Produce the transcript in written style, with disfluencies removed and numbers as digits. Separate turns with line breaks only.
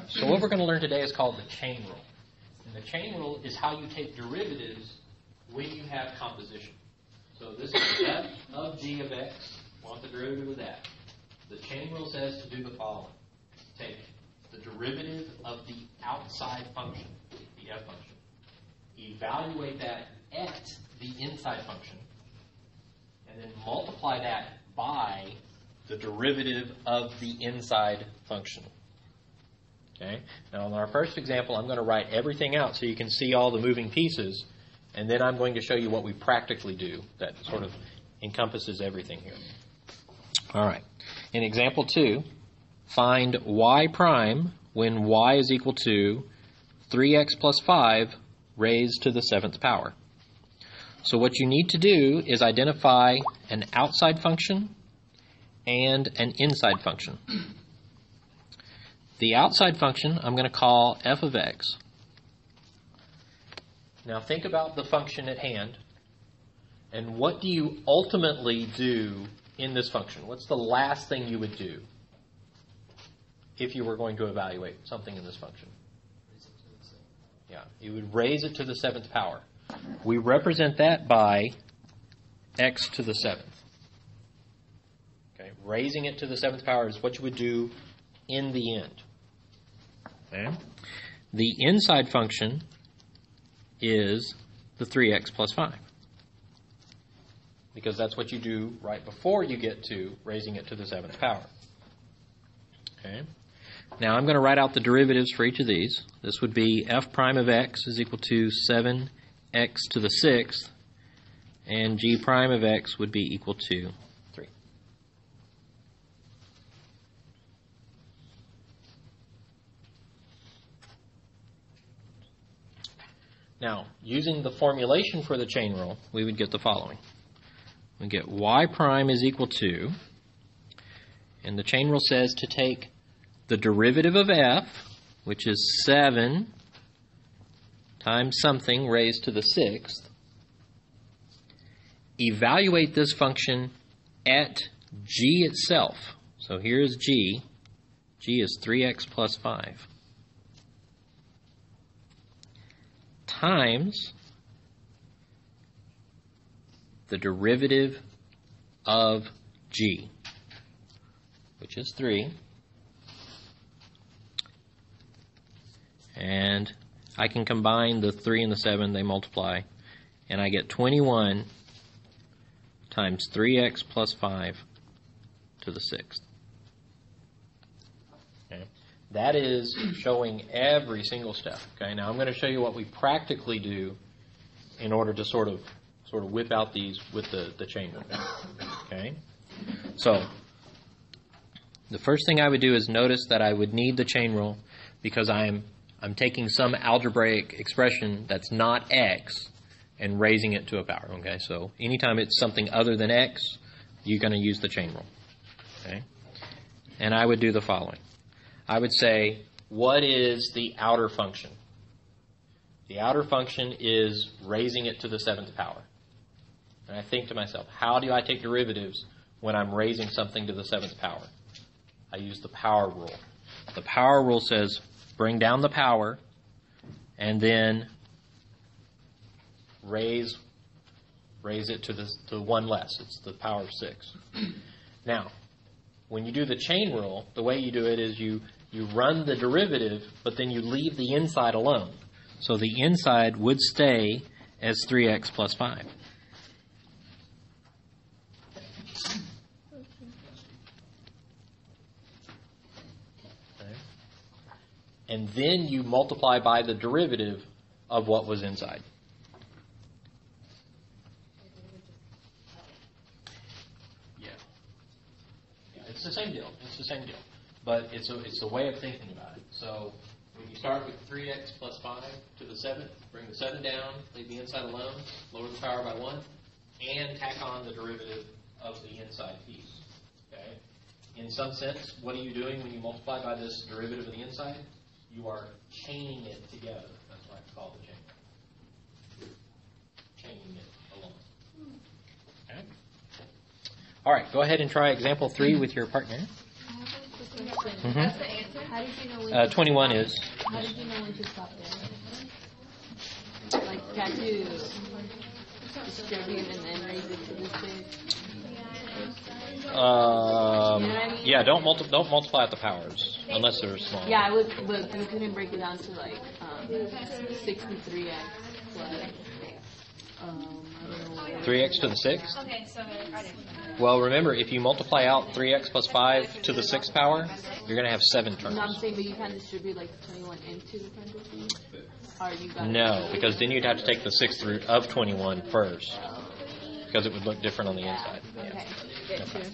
So what we're going to learn today is called the chain rule. And the chain rule is how you take derivatives when you have composition. So this is f of g of x. Want the derivative of that. The chain rule says to do the following. Take the derivative of the outside function, the f function. Evaluate that at the inside function. And then multiply that by the derivative of the inside function. Okay. Now, in our first example, I'm going to write everything out so you can see all the moving pieces, and then I'm going to show you what we practically do that sort of encompasses everything here. All right. In example 2, find y prime when y is equal to 3x plus 5 raised to the 7th power. So what you need to do is identify an outside function and an inside function. The outside function I'm going to call f of x. Now think about the function at hand, and what do you ultimately do in this function? What's the last thing you would do if you were going to evaluate something in this function? Yeah, you would raise it to the 7th power. We represent that by x to the 7th. Okay, raising it to the 7th power is what you would do in the end. Okay. The inside function is the 3x plus 5, because that's what you do right before you get to raising it to the 7th power. Okay. Now I'm going to write out the derivatives for each of these. This would be f prime of x is equal to 7x to the 6th, and g prime of x would be equal to 3. Now, using the formulation for the chain rule, we would get the following. We get y prime is equal to, and the chain rule says to take the derivative of f, which is 7 times something raised to the 6th, evaluate this function at g itself. So here's g. G is 3x plus 5. Times the derivative of g, which is 3. And I can combine the 3 and the 7, they multiply, and I get 21 times 3x plus 5 to the 6th. Okay. That is showing every single step. Okay. Now I'm going to show you what we practically do in order to sort of whip out these with the chain rule. Okay. So the first thing I would do is notice that I would need the chain rule because I'm taking some algebraic expression that's not x and raising it to a power. Okay. So anytime it's something other than x, you're going to use the chain rule. Okay. And I would do the following. I would say, what is the outer function? The outer function is raising it to the 7th power. And I think to myself, how do I take derivatives when I'm raising something to the 7th power? I use the power rule. The power rule says bring down the power and then raise it to 1 less. It's the power of 6. Now, when you do the chain rule, the way you do it is you run the derivative, but then you leave the inside alone. So the inside would stay as 3x plus 5. Okay. And then you multiply by the derivative of what was inside. Yeah. It's the same deal. It's the same deal. But it's a way of thinking about it. So when you start with 3x plus 5 to the 7th, bring the 7 down, leave the inside alone, lower the power by 1, and tack on the derivative of the inside piece. Okay? In some sense, what are you doing when you multiply by this derivative of the inside? You are chaining it together. That's why it's called the chain. Chaining it along. Okay? All right, go ahead and try example 3 with your partner.
question.
Mhm.
That's the answer? How did you know when to
21
stop?
is.
How did you know when to stop there? Like, can't you distribute and then raise it to this big?
Yeah, don't multiply out the powers unless they're small.
Yeah, I would, but you couldn't break it down to like 63x plus. I don't know.
3x to the 6th?
Okay, so I didn't.
Well, remember, if you multiply out 3x plus 5 to the 6th power, you're going to have 7 terms.
No, I'm saying, but you can't distribute like 21 into the parentheses? Or you got
No, because then you'd have to take the 6th root of 21 first, because it would look different on the inside.
Okay, get you.